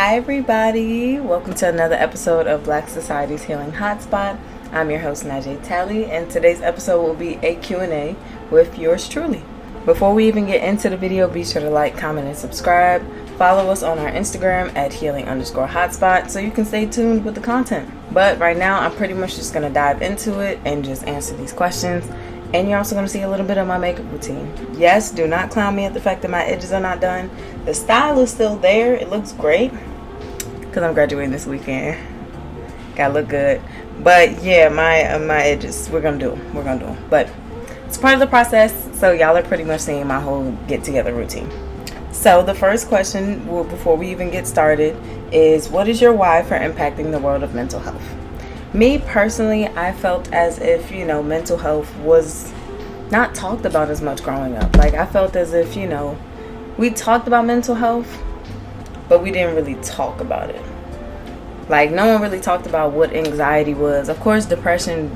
Hi everybody, welcome to another episode of Black Society's Healing Hotspot. I'm your host Najee Talley, and today's episode will be a Q&A with yours truly. Before we even get into the video, be sure to like, comment, and subscribe. Follow us on our Instagram at healing_hotspot so you can stay tuned with the content. But right now, I'm pretty much just going to dive into it and just answer these questions. And you're also going to see a little bit of my makeup routine. Yes, do not clown me at the fact that my edges are not done. The style is still there. It looks great because I'm graduating this weekend. Gotta look good. But yeah, my edges, we're going to do them. But it's part of the process, so y'all are pretty much seeing my whole get-together routine. So the first question, before we even get started, is what is your why for impacting the world of mental health? Me personally, I felt as if, mental health was not talked about as much growing up. Like, I felt as if, we talked about mental health, but we didn't really talk about it. Like, no one really talked about what anxiety was. Of course, depression,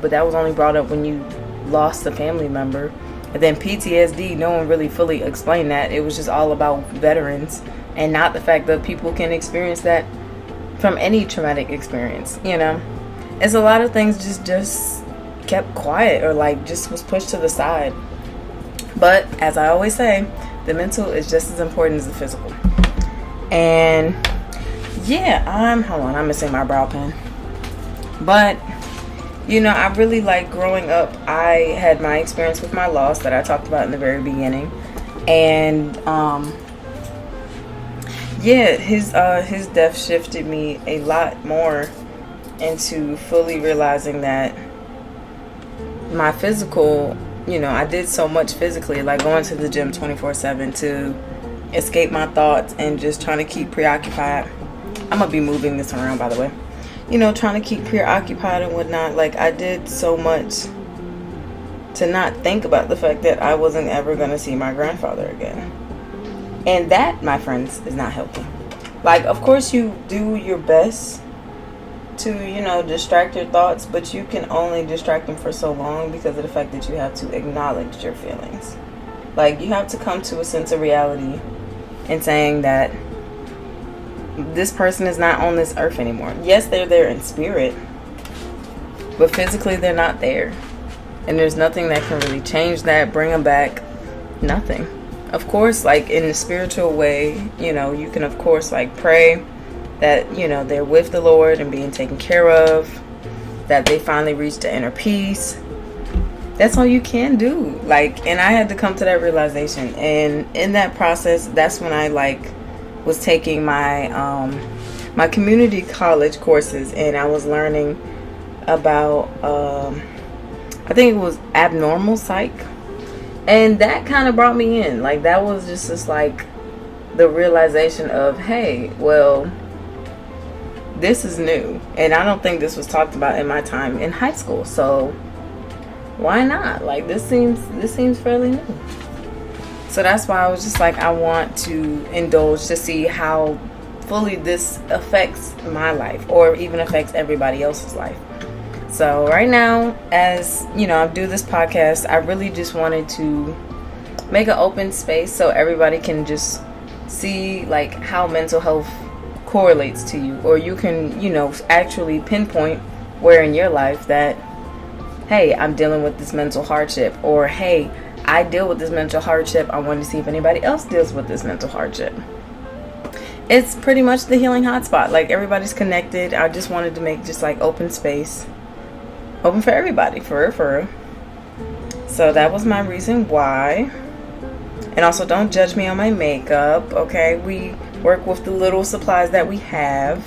but that was only brought up when you lost a family member. And then PTSD, no one really fully explained that. It was just all about veterans and not the fact that people can experience that from any traumatic experience, It's a lot of things just kept quiet or just was pushed to the side. But as I always say, the mental is just as important as the physical. And yeah, I'm missing my brow pen. But, I really like growing up. I had my experience with my loss that I talked about in the very beginning. And, his death shifted me a lot more into fully realizing that my physical, I did so much physically, like going to the gym 24/7 to escape my thoughts and just trying to keep preoccupied. I'm gonna be moving this around, by the way. Trying to keep preoccupied and whatnot. Like, I did so much to not think about the fact that I wasn't ever gonna see my grandfather again. And that, my friends, is not healthy. Like, of course you do your best to, distract your thoughts, but you can only distract them for so long because of the fact that you have to acknowledge your feelings. Like, you have to come to a sense of reality and saying that this person is not on this earth anymore. Yes, they're there in spirit, but physically they're not there. And there's nothing that can really change that, bring them back, nothing. Of course, like in the spiritual way, you can of course pray that, they're with the Lord and being taken care of, that they finally reach the inner peace. That's all you can do. And I had to come to that realization. And in that process, that's when I was taking my my community college courses, and I was learning about I think it was abnormal psych. And that kind of brought me in. That was just the realization of, hey, well, this is new. And I don't think this was talked about in my time in high school. So why not? This seems fairly new. So that's why I was just I want to indulge to see how fully this affects my life or even affects everybody else's life. So right now, as I do this podcast, I really just wanted to make an open space so everybody can just see how mental health correlates to you, or you can actually pinpoint where in your life that, hey, I'm dealing with this mental hardship, or hey, I deal with this mental hardship. I wanted to see if anybody else deals with this mental hardship. It's pretty much the healing hotspot. Everybody's connected. I just wanted to make just open space, open for everybody, for real. So that was my reason why. And also, don't judge me on my makeup, okay? We work with the little supplies that we have.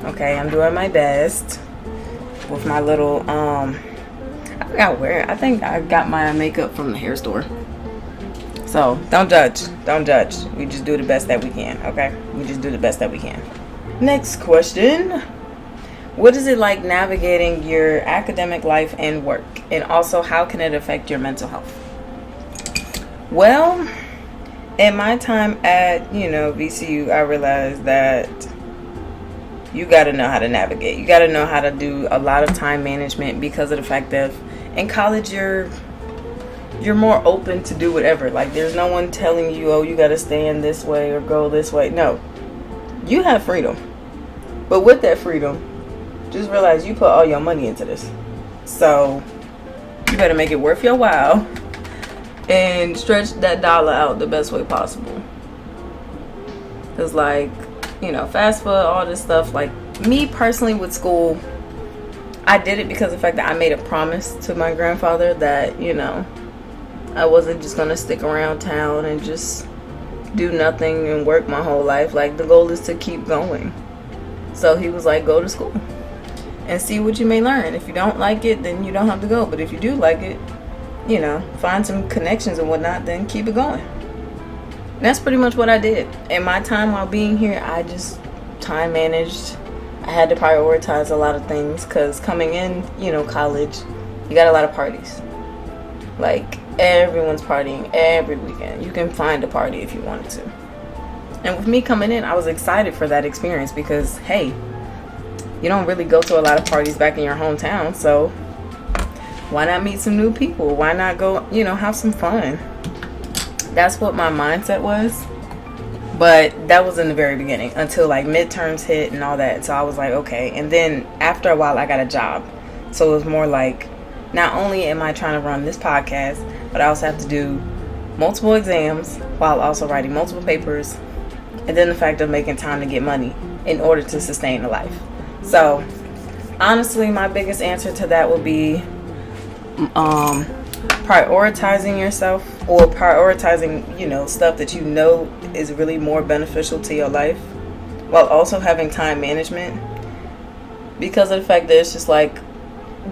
Okay, I'm doing my best with my little, I forgot where. I think I got my makeup from the hair store. So, don't judge. We just do the best that we can, okay? We just do the best that we can. Next question. What is it like navigating your academic life and work? And also, how can it affect your mental health? Well, in my time at, VCU, I realized that you got to know how to navigate. You got to know how to do a lot of time management because of the fact that in college, you're more open to do whatever. There's no one telling you, oh, you got to stand this way or go this way. No. You have freedom. But with that freedom, just realize you put all your money into this. So you better make it worth your while and stretch that dollar out the best way possible. Because like, FAFSA, all this stuff, like me personally with school, I did it because of the fact that I made a promise to my grandfather that, I wasn't just going to stick around town and just do nothing and work my whole life. Like, the goal is to keep going. So he was like, go to school and see what you may learn. If you don't like it, then you don't have to go. But if you do like it, find some connections and whatnot, then keep it going. And that's pretty much what I did. In my time while being here, I just time managed. I had to prioritize a lot of things because coming in, college, you got a lot of parties. Like, everyone's partying every weekend. You can find a party if you wanted to. And with me coming in, I was excited for that experience because, hey, you don't really go to a lot of parties back in your hometown. So why not meet some new people? Why not go, have some fun? That's what my mindset was. But that was in the very beginning until like midterms hit and all that. So I was like, okay. And then after a while, I got a job. So it was more like, not only am I trying to run this podcast, but I also have to do multiple exams while also writing multiple papers. And then the fact of making time to get money in order to sustain a life. So honestly, my biggest answer to that would be prioritizing yourself, or prioritizing, stuff that is really more beneficial to your life, while also having time management. Because of the fact that it's just like,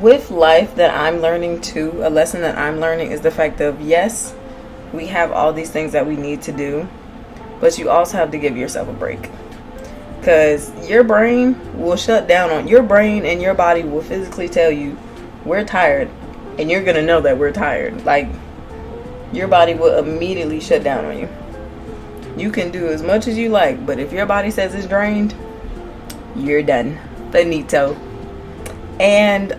with life that I'm learning too, a lesson that I'm learning is the fact of, yes, we have all these things that we need to do, but you also have to give yourself a break. Because your brain will shut down on your brain, and your body will physically tell you, we're tired. And you're going to know that we're tired. Like, your body will immediately shut down on you. You can do as much as you like, but if your body says it's drained, you're done. Finito. And,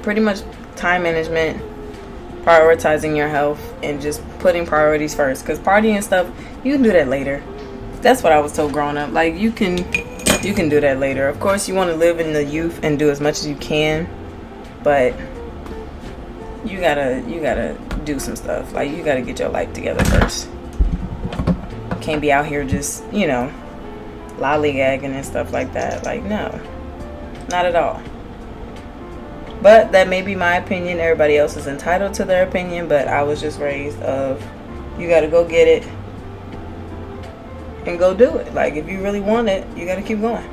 pretty much time management, prioritizing your health, and just putting priorities first. Because partying and stuff, you can do that later. That's what I was told growing up. Like, you can do that later. Of course, you want to live in the youth and do as much as you can. But you gotta do some stuff. Like, you gotta get your life together first. Can't be out here just, lollygagging and stuff like that. Like, no. Not at all. But that may be my opinion. Everybody else is entitled to their opinion. But I was just raised of, you gotta go get it and go do it. Like, if you really want it, you gotta keep going.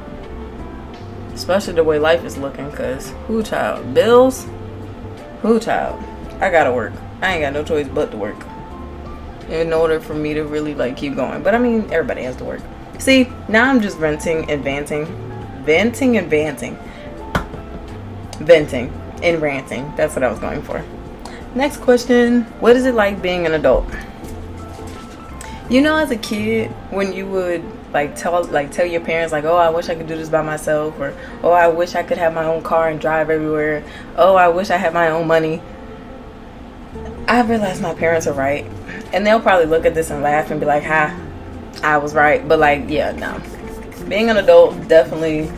Especially the way life is looking, because who child? Bills? Who child? I gotta work. I ain't got no choice but to work in order for me to really keep going. But I mean, everybody has to work. See, now I'm just venting and ranting. That's what I was going for. Next question. What is it like being an adult? As a kid, when you would tell your parents, oh, I wish I could do this by myself, or oh, I wish I could have my own car and drive everywhere, oh, I wish I had my own money. I realized my parents are right, and they'll probably look at this and laugh and be like, ha, I was right. But no, being an adult definitely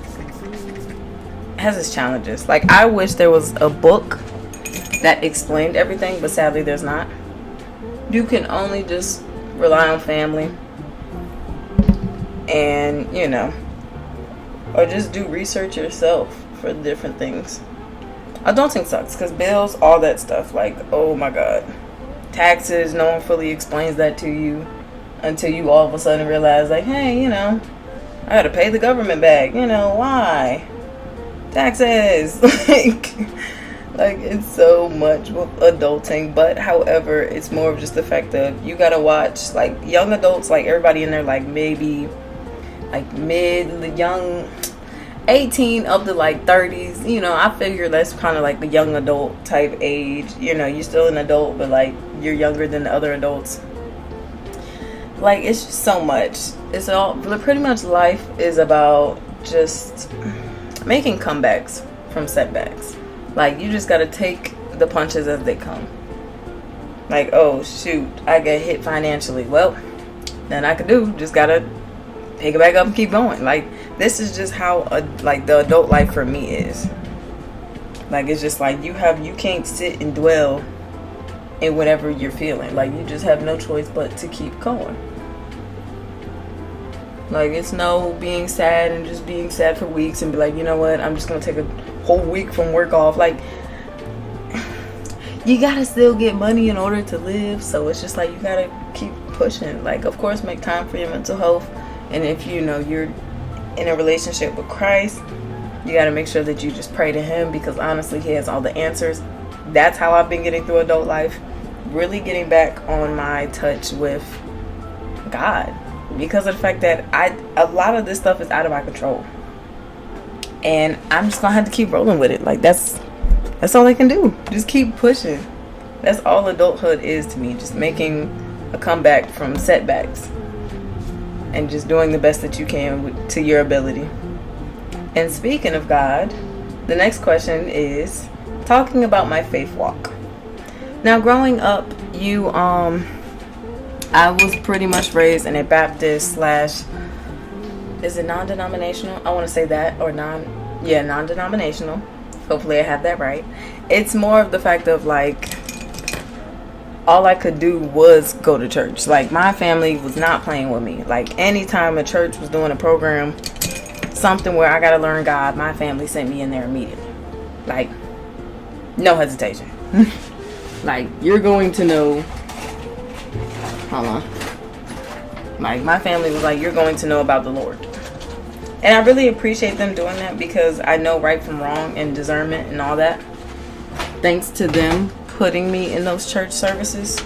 has its challenges. I wish there was a book that explained everything, but sadly there's not. You can only just rely on family. And, or just do research yourself for different things. Adulting sucks because bills, all that stuff, oh my God. Taxes, no one fully explains that to you until you all of a sudden realize, hey, I gotta pay the government back. Why? Taxes. It's so much with adulting. But however, it's more of just the fact that you gotta watch young adults, everybody in there maybe young 18 up to 30s. I figure that's kind of the young adult type age. You're still an adult, but you're younger than the other adults. It's just so much. It's all pretty much, life is about just making comebacks from setbacks. You just gotta take the punches as they come. Oh shoot, I get hit financially. Well, then I could just gotta pick it back up and keep going. Like, this is just how like the adult life for me is. Like, it's just like you can't sit and dwell in whatever you're feeling. Like, you just have no choice but to keep going. Like, it's no being sad and just being sad for weeks and be like, you know what, I'm just gonna take a whole week from work off. Like, you gotta still get money in order to live. So it's just like, you gotta keep pushing. Like, of course, make time for your mental health. And if you know you're in a relationship with Christ, you gotta make sure that you just pray to him, because honestly, he has all the answers. That's how I've been getting through adult life. Really getting back on my touch with God, because of the fact that a lot of this stuff is out of my control, and I'm just gonna have to keep rolling with it. Like, that's all I can do. Just keep pushing. That's all adulthood is to me. Just making a comeback from setbacks and just doing the best that you can to your ability. And speaking of God, the next question is talking about my faith walk. Now, growing up, I was pretty much raised in a Baptist / is it non-denominational? I want to say that, or non-denominational. Hopefully I have that right. It's more of the fact of like, all I could do was go to church. Like, my family was not playing with me. Like, anytime a church was doing a program, something where I gotta learn God, my family sent me in there immediately. Like, no hesitation. Like, you're going to know. Hold on. Like, my family was like, you're going to know about the Lord. And I really appreciate them doing that, because I know right from wrong and discernment and all that, thanks to them putting me in those church services.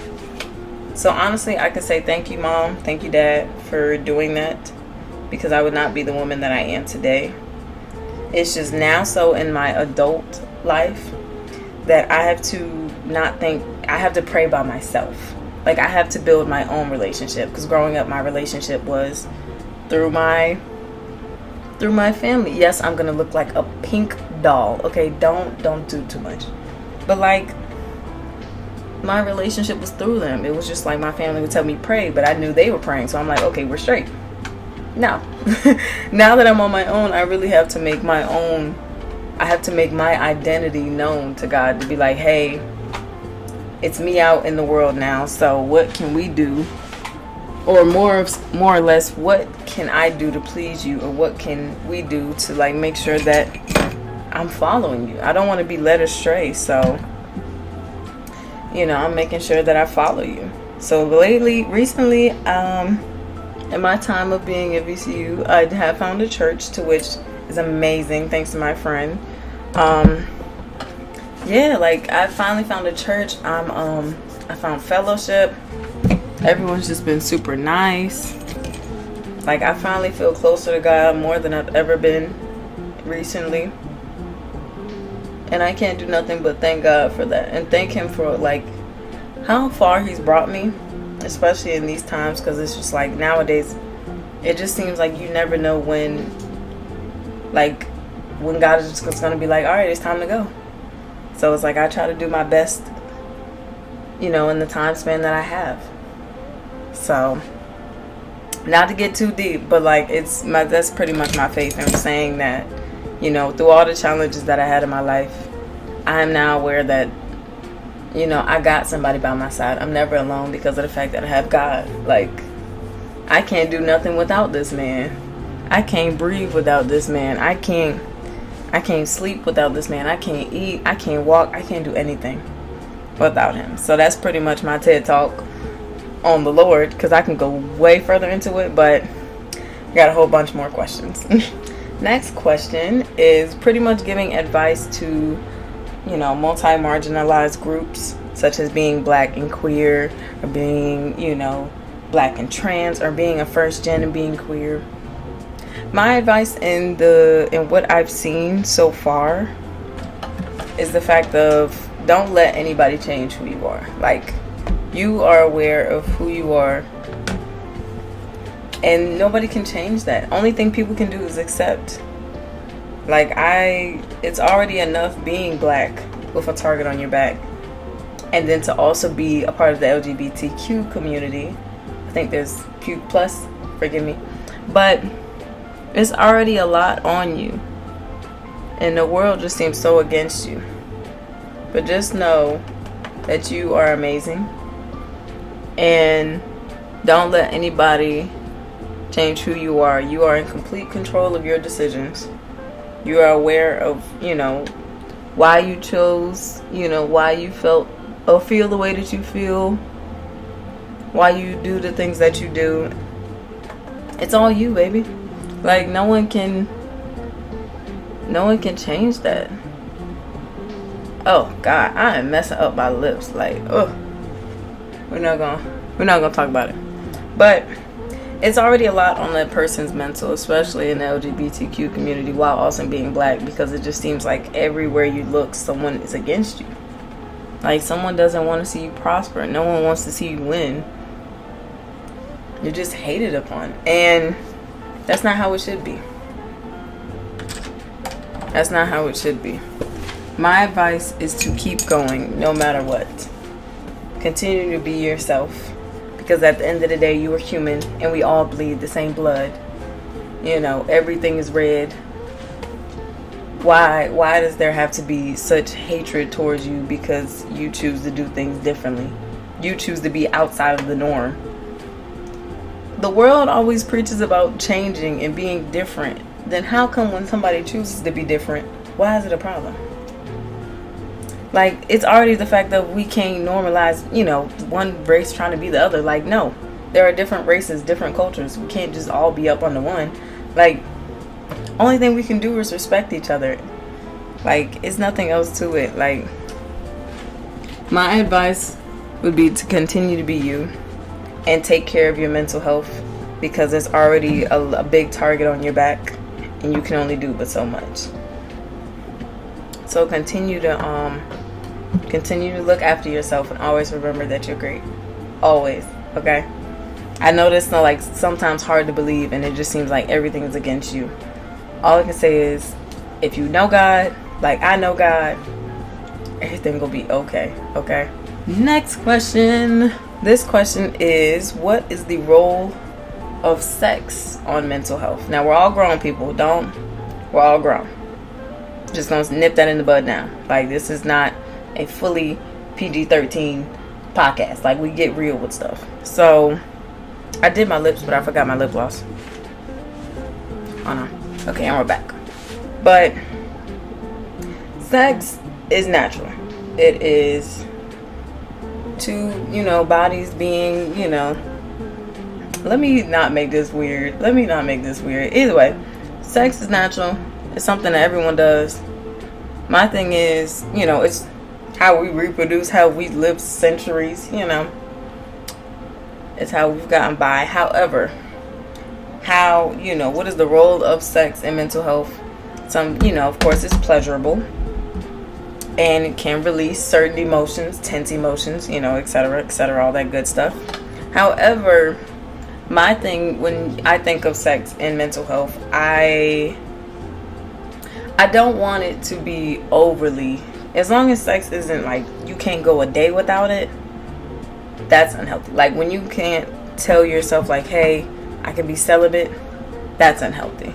So honestly, I could say thank you, Mom, thank you, Dad, for doing that, because I would not be the woman that I am today. It's just now so in my adult life that I have to not think, I have to pray by myself. Like, I have to build my own relationship, because growing up, my relationship was through my family. Yes, I'm gonna look like a pink doll. Okay, don't do too much. But like, my relationship was through them. It was just like, my family would tell me pray, but I knew they were praying, so I'm like, okay, we're straight. Now, now that I'm on my own, I really have to make my own. I have to make my identity known to God, to be like, hey, it's me out in the world now. So what can we do? Or more or less, what can I do to please you? Or what can we do to like make sure that I'm following you? I don't want to be led astray. So, you know, I'm making sure that I follow you. So recently, in my time of being at VCU, I have found a church, to which is amazing, thanks to my friend. Yeah, like, I finally found a church. I found fellowship. Everyone's just been super nice. Like, I finally feel closer to God more than I've ever been recently. And I can't do nothing but thank God for that. And thank him for, like, how far he's brought me. Especially in these times. Because it's just like, nowadays, it just seems like you never know when God is just going to be like, alright, it's time to go. So it's like, I try to do my best, you know, in the time span that I have. So, not to get too deep, but like, that's pretty much my faith in saying that, you know, through all the challenges that I had in my life, I am now aware that, you know, I got somebody by my side. I'm never alone, because of the fact that I have God. Like, I can't do nothing without this man. I can't breathe without this man. I can't sleep without this man. I can't eat. I can't walk. I can't do anything without him. So that's pretty much my TED Talk on the Lord, because I can go way further into it, but I got a whole bunch more questions. Next question is pretty much giving advice to, you know, multi-marginalized groups, such as being black and queer, or being, you know, black and trans, or being a first gen and being queer. My advice in what I've seen so far is the fact of, don't let anybody change who you are. Like, you are aware of who you are, and nobody can change that. Only thing people can do is accept. Like, it's already enough being black with a target on your back, and then to also be a part of the LGBTQ community. I think there's Q plus, forgive me. But it's already a lot on you. And the world just seems so against you. But just know that you are amazing. And don't let anybody change who you are. You are in complete control of your decisions. You are aware of, why you chose, why you felt or feel the way that you feel. Why you do the things that you do. It's all you, baby. Like, no one can change that. Oh God, I am messing up my lips. Like, oh, we're not gonna talk about it. But it's already a lot on that person's mental, especially in the LGBTQ community, while also being black, because it just seems like everywhere you look, someone is against you. Like, someone doesn't want to see you prosper. No one wants to see you win. You're just hated upon, and that's not how it should be. That's not how it should be. My advice is to keep going no matter what. Continue to be yourself, because at the end of the day, you are human and we all bleed the same blood. Everything is red. Why does there have to be such hatred towards you because you choose to do things differently? You choose to be outside of the norm. The world always preaches about changing and being different. Then how come when somebody chooses to be different, why is it a problem? Like, it's already the fact that we can't normalize, one race trying to be the other. Like, no, there are different races, different cultures. We can't just all be up under one. Like, only thing we can do is respect each other. Like, it's nothing else to it. Like, my advice would be to continue to be you and take care of your mental health, because there's already a big target on your back and you can only do but so much. So continue to look after yourself and always remember that you're great. Always, okay? I know this is like sometimes hard to believe, and it just seems like everything is against you. All I can say is, if you know God, like I know God, everything will be okay, okay? Next question. This question is, what is the role of sex on mental health? Now, we're all grown people. We're all grown. Just gonna nip that in the bud now. Like, this is not a fully PG-13 podcast. Like, we get real with stuff. So, I did my lips, but I forgot my lip gloss. Oh no. Okay, and we're back. But sex is natural. It is two, bodies being, let me not make this weird. Either way, sex is natural. It's something that everyone does. My thing is, it's how we reproduce, how we live centuries, It's how we've gotten by. However, what is the role of sex in mental health? Of course, it's pleasurable. And it can release certain emotions, tense emotions, etc., all that good stuff. However, my thing, when I think of sex and mental health, I don't want it to be overly, as long as sex isn't like, you can't go a day without it, that's unhealthy. Like, when you can't tell yourself like, hey, I can be celibate, that's unhealthy.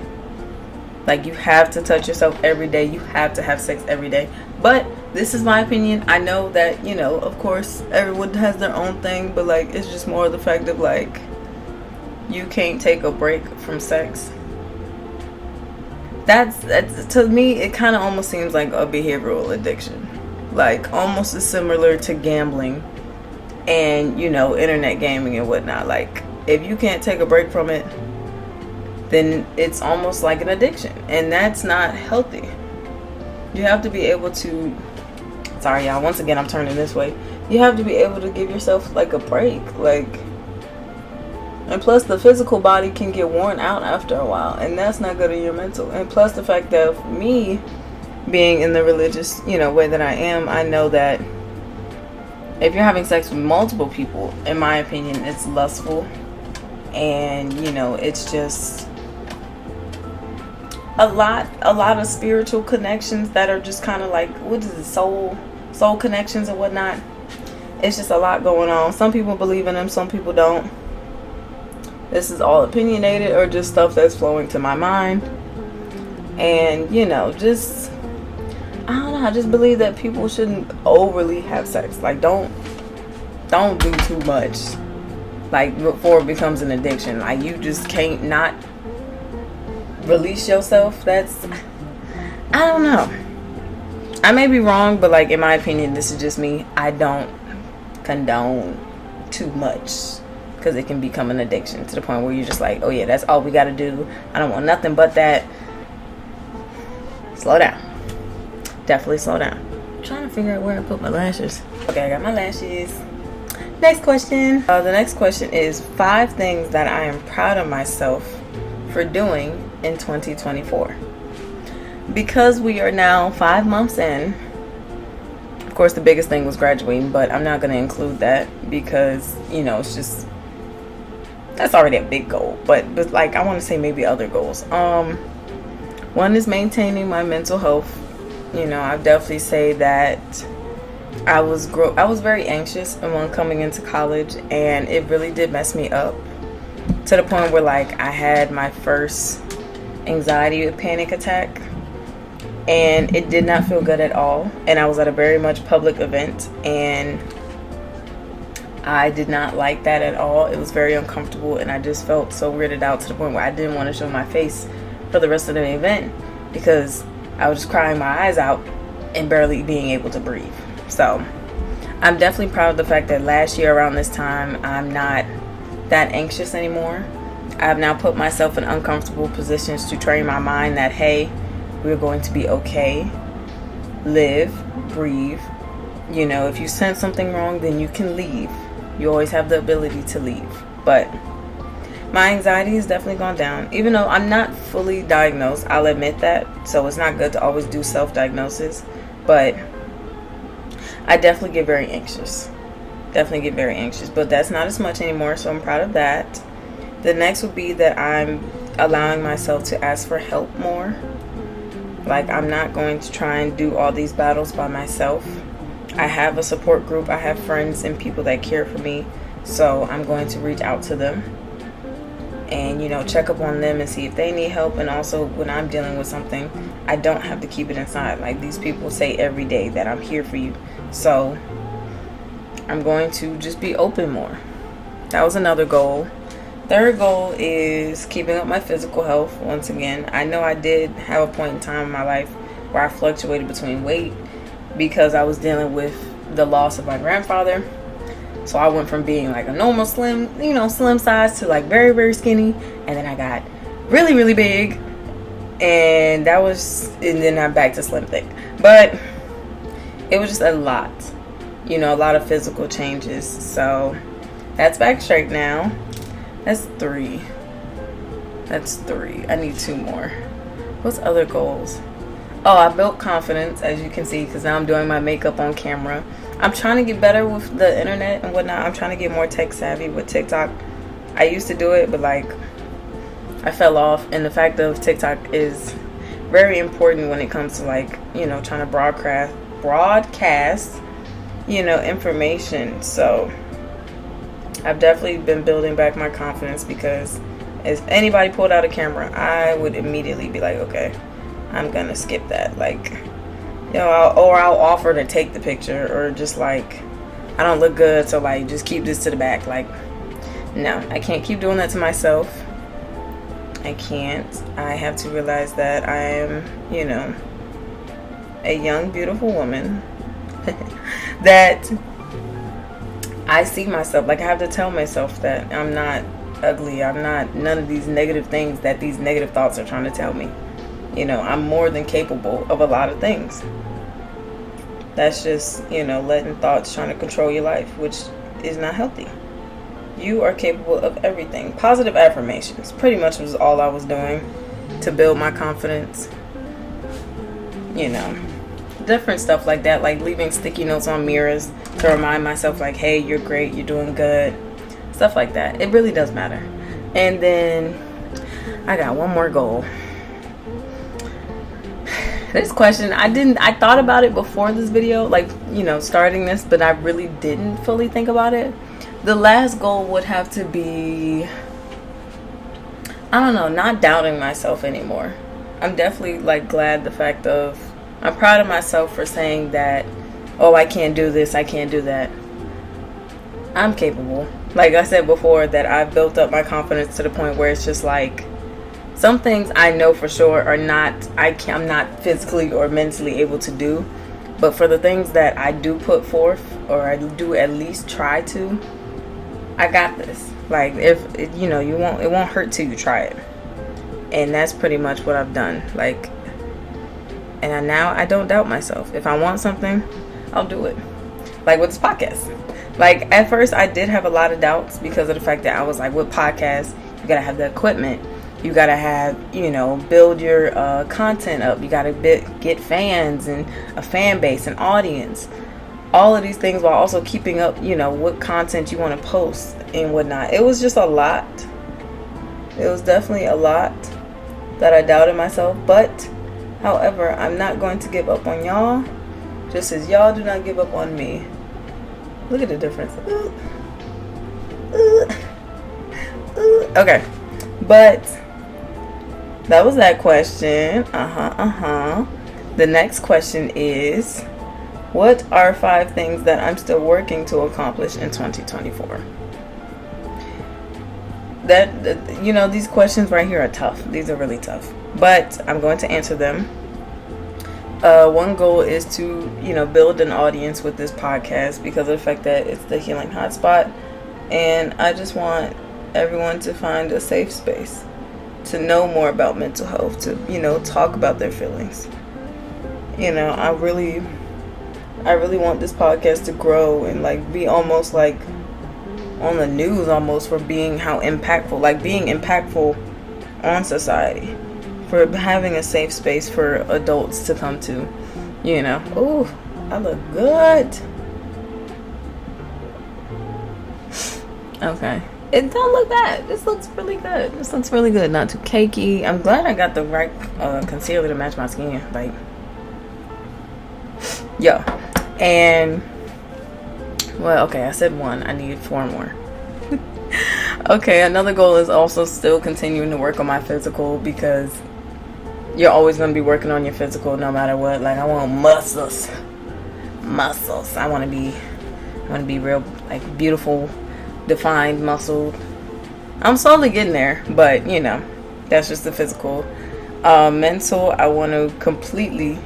Like, you have to touch yourself every day. You have to have sex every day. But this is my opinion. I know that, of course, everyone has their own thing. But, like, it's just more the fact of, like, you can't take a break from sex. That's to me, it kind of almost seems like a behavioral addiction. Like, almost as similar to gambling and, internet gaming and whatnot. Like, if you can't take a break from it, then it's almost like an addiction, and that's not healthy. You have to be able to, sorry y'all, once again I'm turning this way, you have to be able to give yourself like a break, like, and plus the physical body can get worn out after a while, and that's not good in your mental. And plus the fact that me being in the religious way that I am, I know that if you're having sex with multiple people, in my opinion, it's lustful, and it's just a lot of spiritual connections that are just kind of like, what is it, soul connections and whatnot. It's just a lot going on. Some people believe in them, some people don't. This is all opinionated or just stuff that's flowing to my mind. And, you know, just, I don't know, I just believe that people shouldn't overly have sex. Like, don't do too much, like, before it becomes an addiction. Like, you just can't not release yourself. That's, I don't know. I may be wrong, but, like, in my opinion, this is just me. I don't condone too much, because it can become an addiction to the point where you're just like, oh yeah, that's all we got to do. I don't want nothing but that. Slow down. Definitely slow down. I'm trying to figure out where I put my lashes. Okay, I got my lashes. Next question. The next question is 5 things that I am proud of myself for doing in 2024. Because we are now 5 months in, of course the biggest thing was graduating, but I'm not going to include that because, you know, it's just, that's already a big goal. But like, I want to say maybe other goals. One is maintaining my mental health. You know, I definitely say that I was very anxious when coming into college, and it really did mess me up to the point where, like, I had my first anxiety panic attack, and it did not feel good at all. And I was at a very much public event, and I did not like that at all. It was very uncomfortable, and I just felt so weirded out to the point where I didn't want to show my face for the rest of the event because I was just crying my eyes out and barely being able to breathe. So I'm definitely proud of the fact that last year around this time, I'm not that anxious anymore. I have now put myself in uncomfortable positions to train my mind that, hey, we're going to be okay. Live, breathe. You know, if you sense something wrong, then you can leave. You always have the ability to leave. But my anxiety has definitely gone down. Even though I'm not fully diagnosed, I'll admit that. So it's not good to always do self-diagnosis. But I definitely get very anxious. But that's not as much anymore, so I'm proud of that. The next would be that I'm allowing myself to ask for help more. Like, I'm not going to try and do all these battles by myself. I have a support group. I have friends and people that care for me. So I'm going to reach out to them and, you know, check up on them and see if they need help. And also, when I'm dealing with something, I don't have to keep it inside. Like, these people say every day that I'm here for you. So I'm going to just be open more. That was another goal. Third goal is keeping up my physical health. Once again, I know I did have a point in time in my life where I fluctuated between weight because I was dealing with the loss of my grandfather. So I went from being like a normal slim size to like very, very skinny. And then I got really, really big. And then I'm back to slim thick. But it was just a lot. You know, a lot of physical changes. So that's back straight now. That's 3. I need 2 more. What's other goals? Oh, I built confidence, as you can see, because now I'm doing my makeup on camera. I'm trying to get better with the internet and whatnot. I'm trying to get more tech savvy with TikTok. I used to do it, but like, I fell off. And the fact of TikTok is very important when it comes to, like, you know, trying to broadcast, you know, information. So I've definitely been building back my confidence, because if anybody pulled out a camera, I would immediately be like, okay, I'm gonna skip that. Like, you know, I'll offer to take the picture, or just like, I don't look good, so like, just keep this to the back. Like, no, I can't keep doing that to myself. I can't. I have to realize that I am, you know, a young, beautiful woman that I see myself. Like, I have to tell myself that I'm not ugly. I'm not none of these negative things that these negative thoughts are trying to tell me. You know, I'm more than capable of a lot of things. That's just, you know, letting thoughts trying to control your life, which is not healthy. You are capable of everything. Positive affirmations pretty much was all I was doing to build my confidence. You know, different stuff like that, like leaving sticky notes on mirrors to remind myself, like, hey, you're great, you're doing good, stuff like that. It really does matter. And then I got one more goal. This question, I thought about it before this video, like, you know, starting this, but I really didn't fully think about it. The last goal would have to be I don't know, not doubting myself anymore. I'm definitely like glad the fact of, I'm proud of myself for saying that, oh, I can't do this, I can't do that. I'm capable. Like I said before, that I've built up my confidence to the point where it's just like, some things I know for sure are not, I'm not physically or mentally able to do. But for the things that I do put forth, or I do at least try to, I got this. Like, if it won't hurt till you try it. And that's pretty much what I've done. Like, and now I don't doubt myself. If I want something, I'll do it. Like with this podcast. Like, at first I did have a lot of doubts because of the fact that I was like, with podcasts, you gotta have the equipment. You gotta have, build your content up. You gotta get fans and a fan base, an audience. All of these things while also keeping up, what content you want to post and whatnot. It was just a lot. It was definitely a lot that I doubted myself. But, however, I'm not going to give up on y'all. Just as y'all do not give up on me. Look at the difference. Okay. But that was that question. The next question is, what are 5 things that I'm still working to accomplish in 2024? These questions right here are tough. These are really tough. But I'm going to answer them. One goal is to, build an audience with this podcast because of the fact that it's the Healing Hotspot. And I just want everyone to find a safe space to know more about mental health, to, talk about their feelings. I really want this podcast to grow and like be almost like on the news almost for being being impactful on society, for having a safe space for adults to come to, Ooh, I look good. Okay. It don't look bad. This looks really good. Not too cakey. I'm glad I got the right concealer to match my skin. Like, yo. And, well, okay, I said 1. I need 4 more. Okay, another goal is also still continuing to work on my physical, because you're always going to be working on your physical no matter what. Like, I want muscles. I want to be real, like, beautiful, defined, muscled. I'm slowly getting there, but that's just the physical. Mental, I want to completely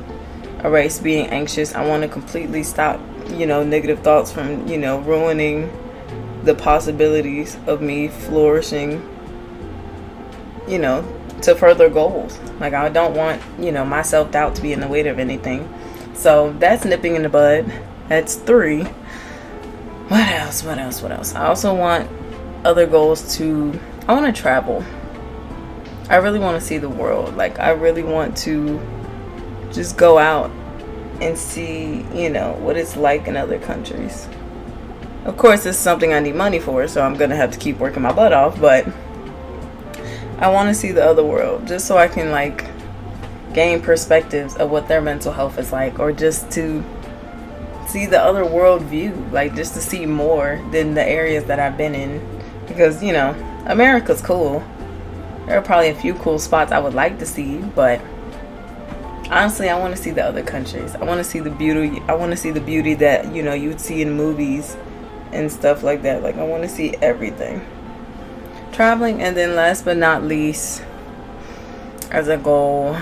erase being anxious. I want to completely stop negative thoughts from ruining the possibilities of me flourishing to further goals. Like, I don't want my self-doubt to be in the way of anything. So that's nipping in the bud. That's 3. What else? I also want other goals I want to travel. I really want to see the world. Like, I really want to just go out and see, what it's like in other countries. Of course, it's something I need money for, so I'm going to have to keep working my butt off, but I want to see the other world just so I can, like, gain perspectives of what their mental health is like, or just to see the other world view, like, just to see more than the areas that I've been in, because America's cool. There are probably a few cool spots I would like to see, but honestly, I want to see the other countries. I want to see the beauty. I want to see the beauty that you would see in movies and stuff like that. Like, I want to see everything. Traveling. And then last but not least, as a goal,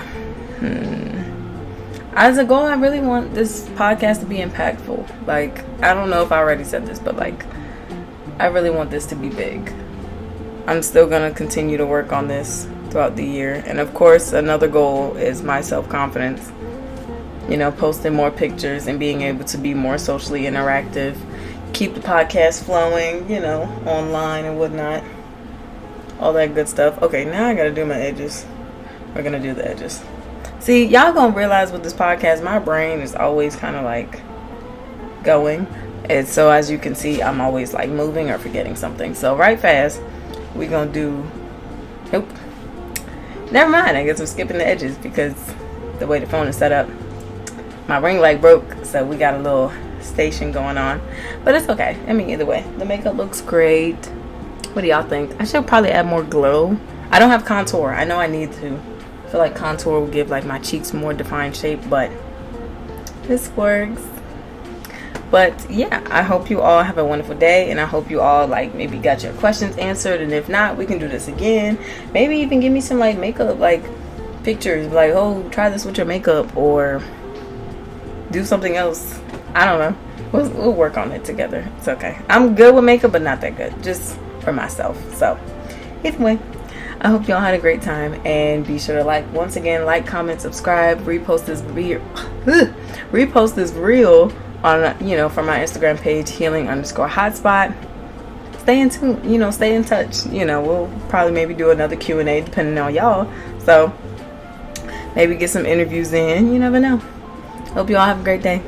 I really want this podcast to be impactful. Like, I don't know if I already said this, but like, I really want this to be big. I'm still going to continue to work on this throughout the year. And of course, another goal is my self-confidence. Posting more pictures and being able to be more socially interactive. Keep the podcast flowing, online and whatnot. All that good stuff. Okay, now I got to do my edges. We're going to do the edges. See, y'all going to realize with this podcast, my brain is always kind of like going. And so as you can see, I'm always like moving or forgetting something. So right fast, we're going to do... Nope. Never mind. I guess we're skipping the edges because the way the phone is set up. My ring light broke, so we got a little station going on. But it's okay. I mean, either way, the makeup looks great. What do y'all think? I should probably add more glow. I don't have contour. I know I need to. I feel like contour will give like my cheeks more defined shape, but this works. But yeah, I hope you all have a wonderful day, and I hope you all like maybe got your questions answered, and if not, we can do this again. Maybe even give me some like makeup like pictures, like, oh, try this with your makeup, or do something else. I don't know. We'll work on it together. It's okay. I'm good with makeup, but not that good, just for myself. So either way, I hope y'all had a great time, and be sure to once again, comment, subscribe, repost this reel on, from my Instagram page, healing_hotspot. Stay in tune, stay in touch. We'll probably maybe do another Q&A depending on y'all. So maybe get some interviews in. You never know. Hope you all have a great day.